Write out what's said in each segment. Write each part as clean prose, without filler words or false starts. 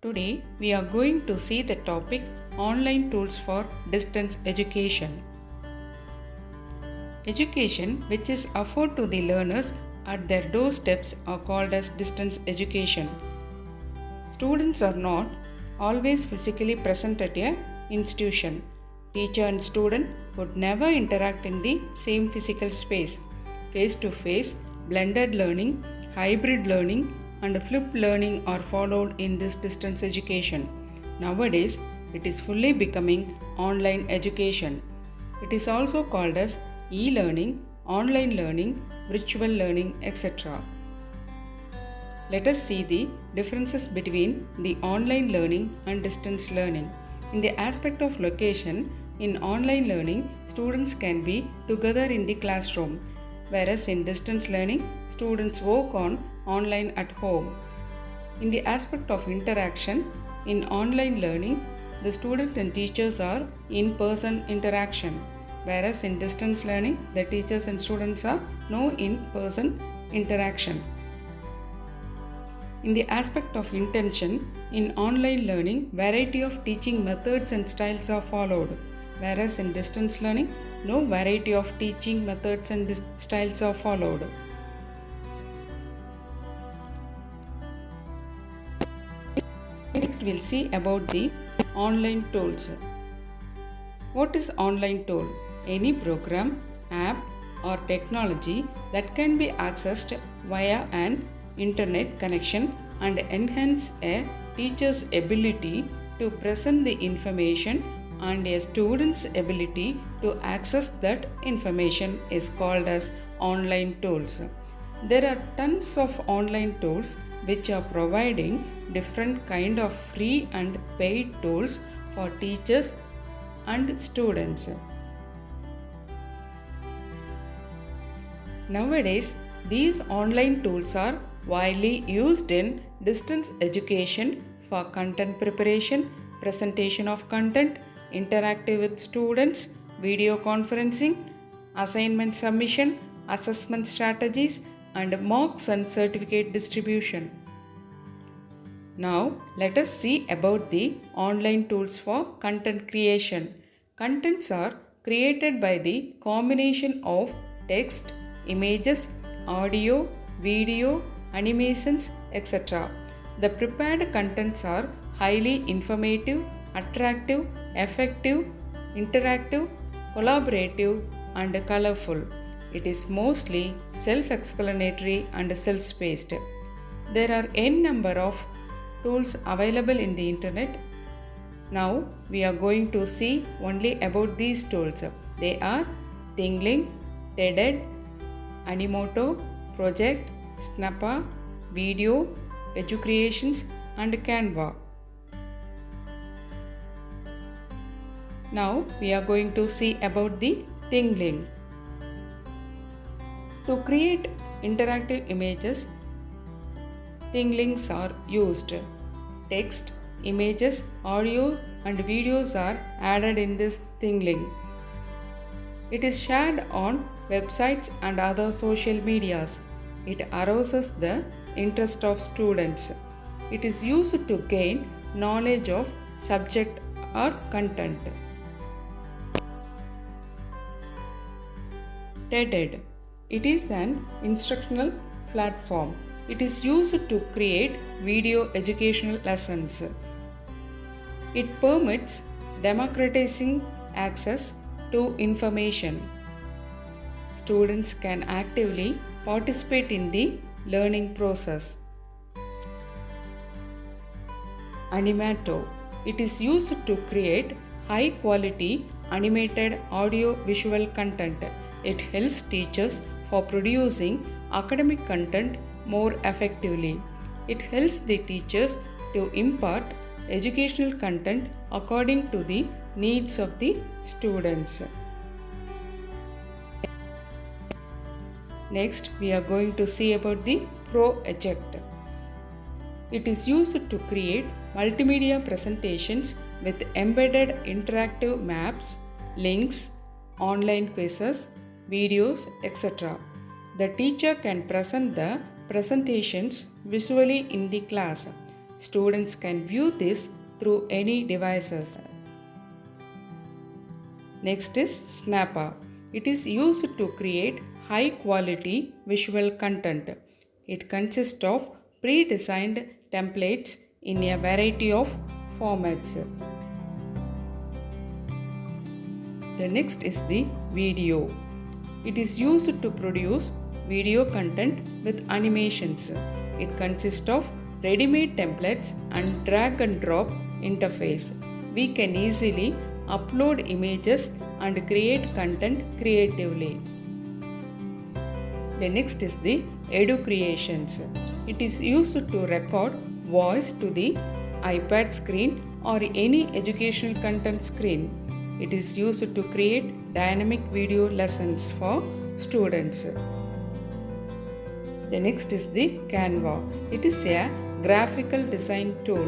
Today we are going to see the topic online tools for distance education. Education which is offered to the learners at their doorsteps are called as distance education. Students are not always physically present at an institution. Teacher and student would never interact in the same physical space. Face-to-face, blended learning, hybrid learning and flipped learning are followed in this distance education. Nowadays, it is fully becoming online education. It is also called as e-learning, online learning, virtual learning, etc. Let us see the differences between the online learning and distance learning. In the aspect of location, in online learning, students can be together in the classroom, whereas in distance learning, students work on online at home. In the aspect of interaction, in online learning, the student and teachers are in-person interaction, whereas in distance learning, the teachers and students are no in-person interaction. In the aspect of intention, in online learning, variety of teaching methods and styles are followed, whereas in distance learning, no variety of teaching methods and styles are followed. Next, we'll see about the online tools. What is online tool? Any program, app, or technology that can be accessed via an internet connection and enhance a teacher's ability to present the information and a student's ability to access that information is called as online tools. There are tons of online tools which are providing different kind of free and paid tools for teachers and students. Nowadays, these online tools are widely used in distance education for content preparation, presentation of content, interactive with students, video conferencing, assignment submission, assessment strategies, and mocks and certificate distribution. Now, let us see about the online tools for content creation. Contents are created by the combination of text, images, audio, video, animations, etc. The prepared contents are highly informative, attractive, effective, interactive, collaborative, and colorful. It is mostly self-explanatory and self-paced. There are n number of tools available in the internet. Now we are going to see only about these tools. They are Tingling, TED, Animoto, Project, Snappa, Video, Educreations, and Canva. Now we are going to see about the Tingling. To create interactive images, Tinglings are used. Text, images, audio, and videos are added in this Tingling. It is shared on websites and other social medias. It arouses the interest of students. It is used to gain knowledge of subject or content. TED. It is an instructional platform. It is used to create video educational lessons. It permits democratizing access to information. Students can actively participate in the learning process. Animato. It is used to create high quality animated audio visual content. It helps teachers for producing academic content more effectively. It helps the teachers to impart educational content according to the needs of the students. Next, we are going to see about the Project. It is used to create multimedia presentations with embedded interactive maps, links, online quizzes, videos, etc. The teacher can present the presentations visually in the class. Students can view this through any devices. Next is Snappa. It is used to create high quality visual content. It consists of pre-designed templates in a variety of formats. The next is the video. It is used to produce video content with animations. It consists of ready-made templates and drag and drop interface. We can easily upload images and create content creatively. The next is the Edu Creations. It is used to record voice to the iPad screen or any educational content screen. It is used to create dynamic video lessons for students. The next is the Canva. It is a graphical design tool.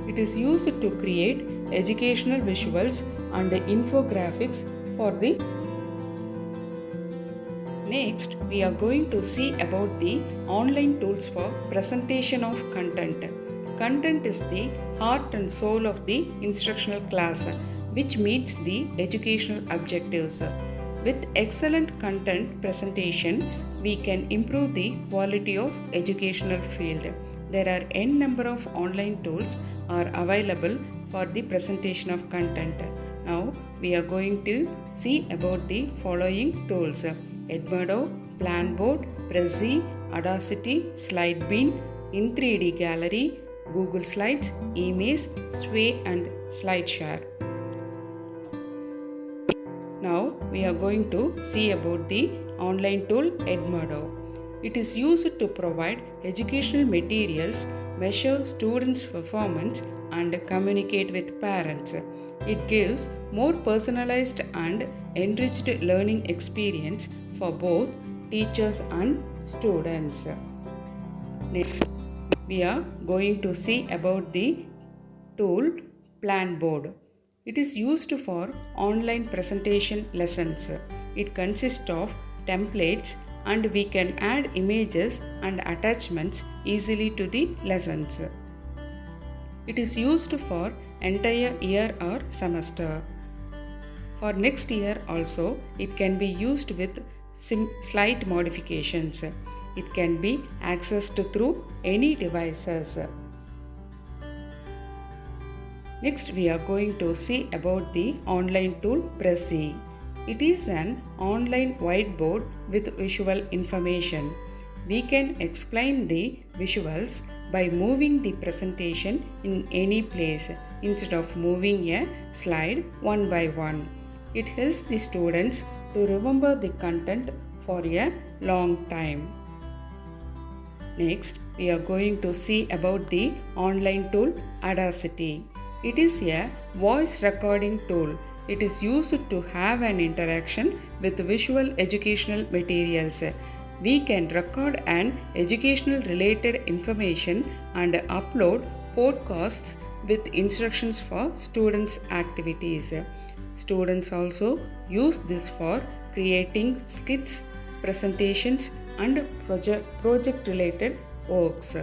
It is used to create educational visuals and infographics for the. Next, we are going to see about the online tools for presentation of content. Content is the heart and soul of the instructional class, which meets the educational objectives. With excellent content presentation, we can improve the quality of educational field. There are n number of online tools are available for the presentation of content. Now we are going to see about the following tools: Edmodo, Planboard, Prezi, Audacity, SlideBean, In3D Gallery, Google Slides, Emaze, Sway and SlideShare. Now we are going to see about the online tool Edmodo. It is used to provide educational materials, measure students' performance and communicate with parents. It gives more personalized and enriched learning experience for both teachers and students. Next, we are going to see about the tool Planboard. It is used for online presentation lessons. It consists of templates and we can add images and attachments easily to the lessons. It is used for entire year or semester. For next year also, it can be used with slight modifications. It can be accessed through any devices. Next, we are going to see about the online tool Prezi. It is an online whiteboard with visual information. We can explain the visuals by moving the presentation in any place instead of moving a slide one by one. It helps the students to remember the content for a long time. Next, we are going to see about the online tool Audacity. It is a voice recording tool. It is used to have an interaction with visual educational materials. We can record an educational related information and upload podcasts with instructions for students' activities. Students also use this for creating skits, presentations and project related works.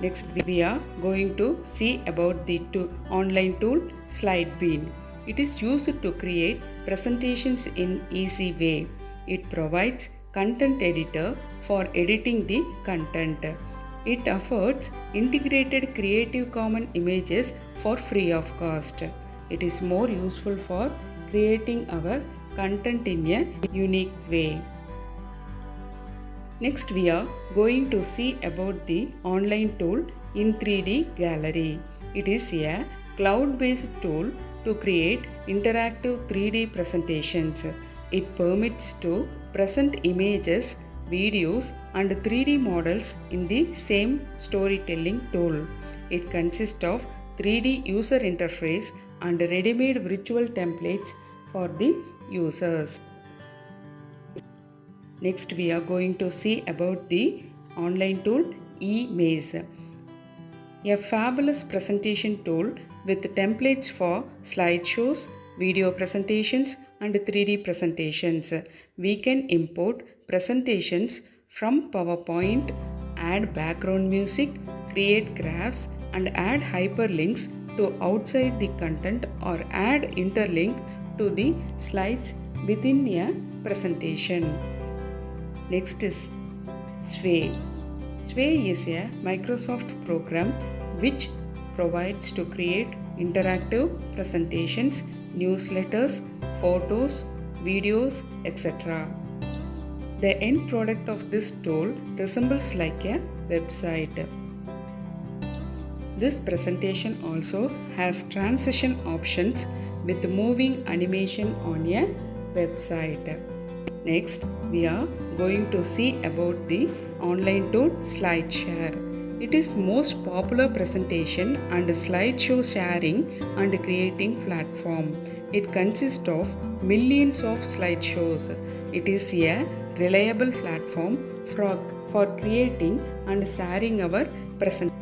Next, we are going to see about the online tool SlideBean. It is used to create presentations in easy way. It provides content editor for editing the content. It offers integrated Creative Commons images for free of cost. It is more useful for creating our content in a unique way. Next, we are going to see about the online tool In3D Gallery. It is a cloud-based tool to create interactive 3D presentations. It permits to present images, videos and 3D models in the same storytelling tool. It consists of 3D user interface and ready-made virtual templates for the users. Next, we are going to see about the online tool Emaze, a fabulous presentation tool with templates for slideshows, video presentations and 3D presentations. We can import presentations from PowerPoint, add background music, create graphs, and add hyperlinks to outside the content or add interlink to the slides within a presentation. Next is Sway. Sway is a Microsoft program which provides to create interactive presentations, newsletters, photos, videos, etc. The end product of this tool resembles like a website. This presentation also has transition options with moving animation on a website. Next, we are going to see about the online tool SlideShare. It is most popular presentation and slideshow sharing and creating platform. It consists of millions of slideshows. It is a reliable platform for creating and sharing our presentation.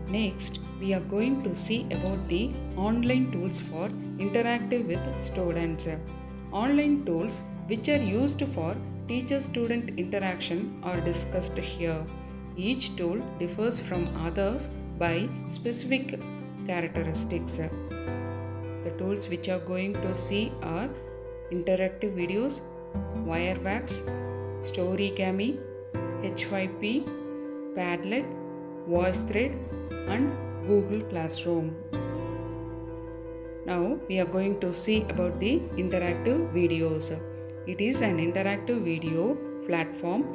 Next, we are going to see about the online tools for interactive with students. Online tools which are used for teacher-student interaction are discussed here. Each tool differs from others by specific characteristics. The tools which are going to see are interactive videos, Wirewax, Storygammy, HYP, Padlet, VoiceThread, and Google Classroom. Now we are going to see about the interactive videos. It is an interactive video platform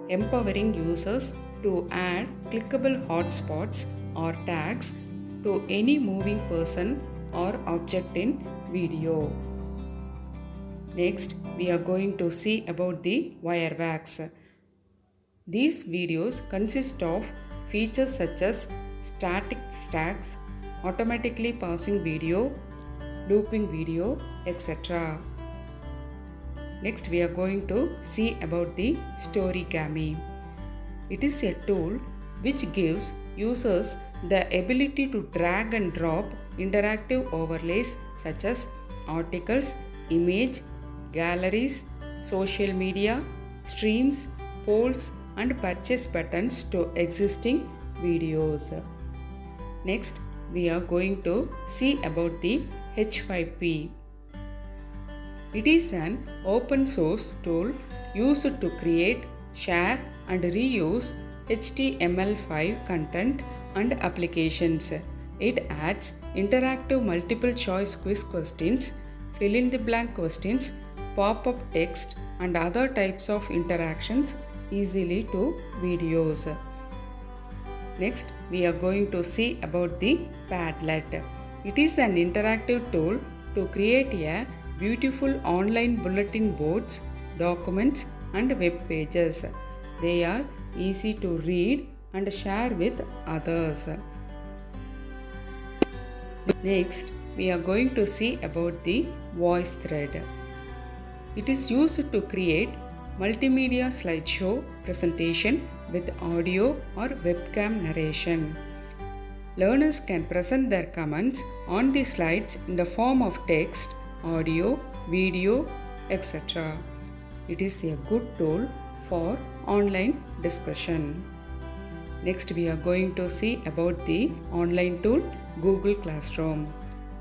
empowering users to add clickable hotspots or tags to any moving person or object in video. Next, we are going to see about the Wirewax. These videos consist of features such as static stacks, automatically pausing video, looping video, etc. Next, we are going to see about the Storygammy. It is a tool which gives users the ability to drag and drop interactive overlays such as articles, image, galleries, social media, streams, polls, and purchase buttons to existing videos. Next, we are going to see about the H5P. It is an open source tool used to create, share, and reuse HTML5 content and applications. It adds interactive multiple choice quiz questions, fill in the blank questions, pop-up text, and other types of interactions easily to videos. Next, we are going to see about the Padlet. It is an interactive tool to create a beautiful online bulletin boards, documents, and web pages. They are easy to read and share with others. Next, we are going to see about the VoiceThread. It is used to create multimedia slideshow presentation with audio or webcam narration. Learners can present their comments on the slides in the form of text, audio, video, etc. It is a good tool for online discussion. Next, we are going to see about the online tool Google Classroom.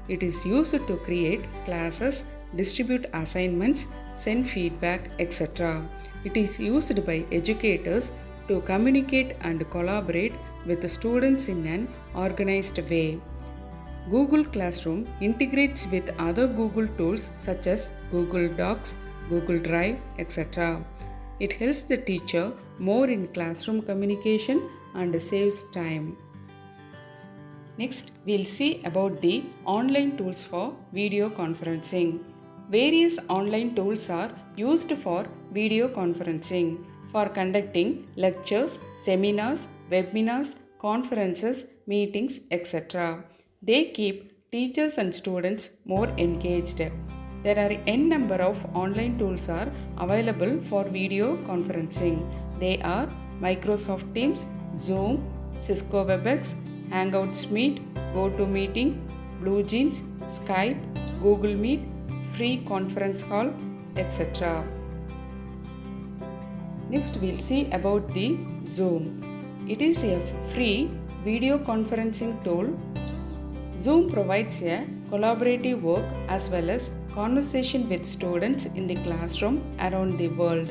It is used to create classes, distribute assignments, send feedback, etc. It is used by educators to communicate and collaborate with the students in an organized way. Google Classroom integrates with other Google tools such as Google Docs, Google Drive, etc. It helps the teacher more in classroom communication and saves time. Next, we'll see about the online tools for video conferencing. Various online tools are used for video conferencing for conducting lectures, seminars, webinars, conferences, meetings, etc. They keep teachers and students more engaged. There are n number of online tools are available for video conferencing. They are Microsoft Teams, Zoom, Cisco WebEx, Hangouts Meet, GoToMeeting, BlueJeans, Skype, Google Meet, Free Conference Call, etc. Next, we'll see about the Zoom. It is a free video conferencing tool. Zoom provides a collaborative work as well as conversation with students in the classroom around the world.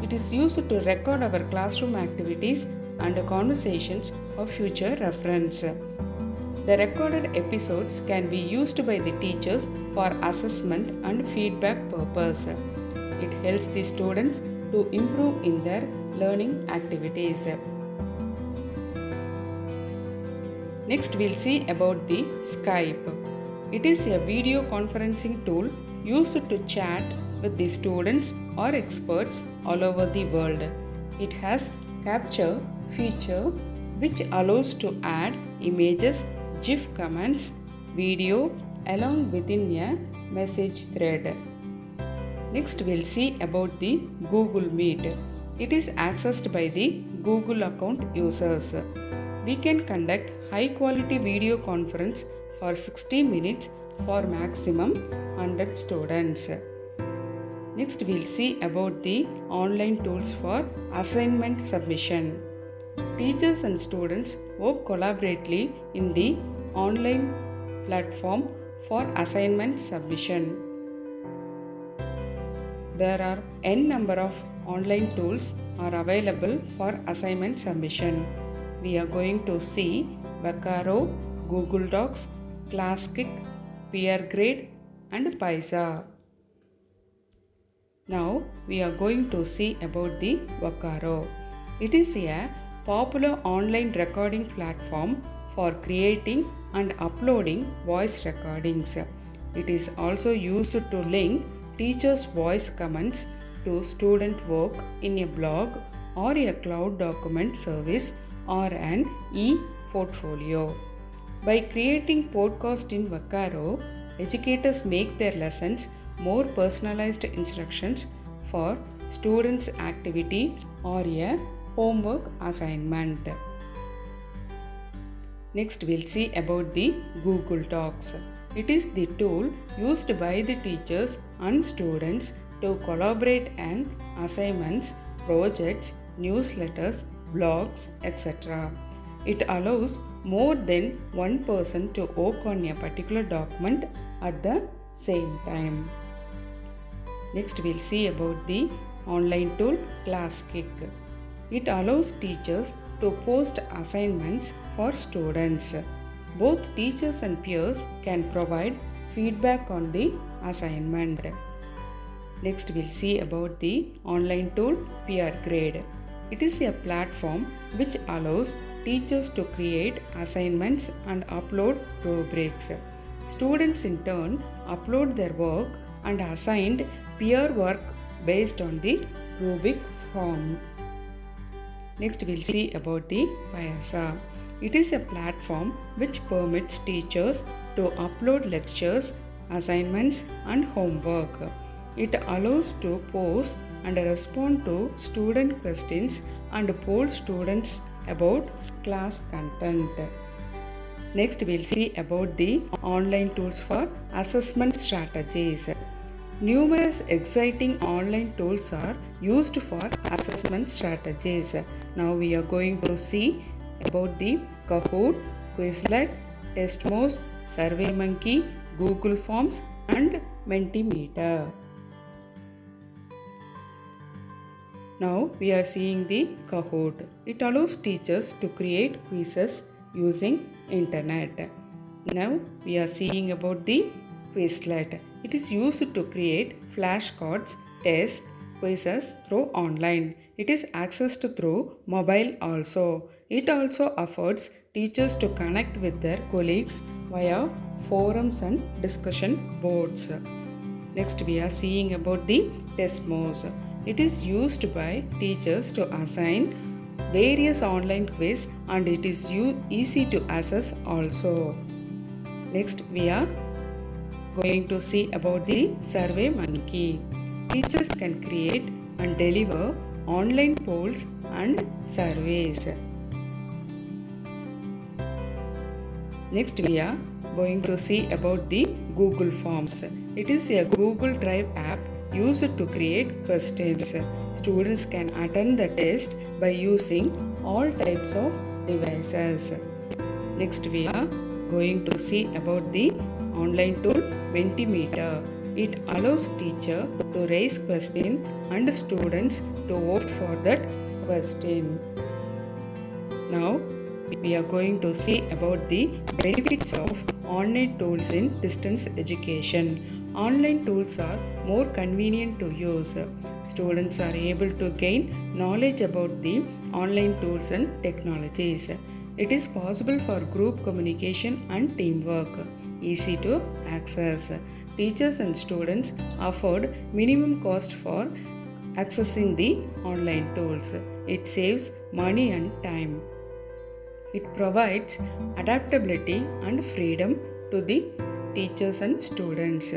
It is used to record our classroom activities and conversations for future reference. The recorded episodes can be used by the teachers for assessment and feedback purpose. It helps the students to improve in their learning activities. Next we'll see about the Skype. It is a video conferencing tool used to chat with the students or experts all over the world. It has capture feature which allows to add images, GIF comments, video along within a message thread. Next we'll see about the Google Meet. It is accessed by the Google account users. We can conduct high quality video conference for 60 minutes for maximum 100 students. Next we'll see about the online tools for assignment submission. Teachers and students work collaboratively in the online platform for assignment submission. There are n number of online tools are available for assignment submission. We are going to see Vacaro, Google Docs, ClassKick, PeerGrade and Pisa. Now we are going to see about the Vacaro. It is a popular online recording platform for creating and uploading voice recordings. It is also used to link teachers' voice comments to student work in a blog or a cloud document service or an e-portfolio. By creating podcasts in Vacaro, educators make their lessons more personalized instructions for students' activity or a homework assignment. Next we'll see about the Google Docs. It is the tool used by the teachers and students to collaborate on assignments, projects, newsletters, blogs, etc. It allows more than one person to work on a particular document at the same time. Next we'll see about the online tool ClassKick. It allows teachers to post assignments for students. Both teachers and peers can provide feedback on the assignment. Next we'll see about the online tool PeerGrade. It is a platform which allows teachers to create assignments and upload rubrics. Students in turn upload their work and assigned peer work based on the rubric form. Next we'll see about the Pisa. It is a platform which permits teachers to upload lectures, assignments and homework. It allows to post and respond to student questions and poll students about class content. Next we'll see about the online tools for assessment strategies. Numerous exciting online tools are used for assessment strategies. Now we are going to see about the Kahoot, Quizlet, Testmos, SurveyMonkey, Google Forms and Mentimeter. Now we are seeing the Kahoot. It allows teachers to create quizzes using internet. Now we are seeing about the Quizlet. It is used to create flashcards, tests, quizzes through online. It is accessed through mobile also. It also affords teachers to connect with their colleagues via forums and discussion boards. Next we are seeing about the Testmos. It is used by teachers to assign various online quiz and it is easy to access also. Next we are going to see about the SurveyMonkey. Teachers can create and deliver online polls and surveys. Next we are going to see about the Google Forms. It is a Google Drive app used to create questions. Students can attend the test by using all types of devices. Next, we are going to see about the online tool Mentimeter. It allows teacher to raise question and students to vote for that question. Now, we are going to see about the benefits of online tools in distance education. Online tools are more convenient to use. Students are able to gain knowledge about the online tools and technologies. It is possible for group communication and teamwork. Easy to access. Teachers and students afford minimum cost for accessing the online tools. It saves money and time. It provides adaptability and freedom to the teachers and students,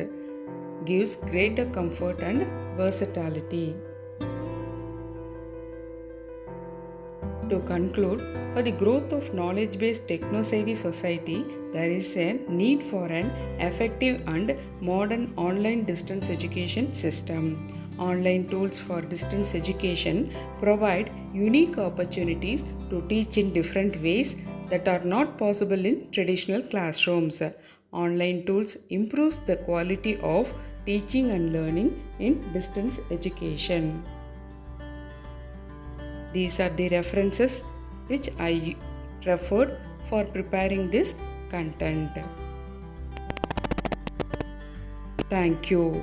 gives greater comfort and versatility. To conclude, for the growth of knowledge-based techno-savvy society, there is a need for an effective and modern online distance education system. Online tools for distance education provide unique opportunities to teach in different ways that are not possible in traditional classrooms. Online tools improves the quality of teaching and learning in distance education. These are the references which I referred for preparing this content. Thank you.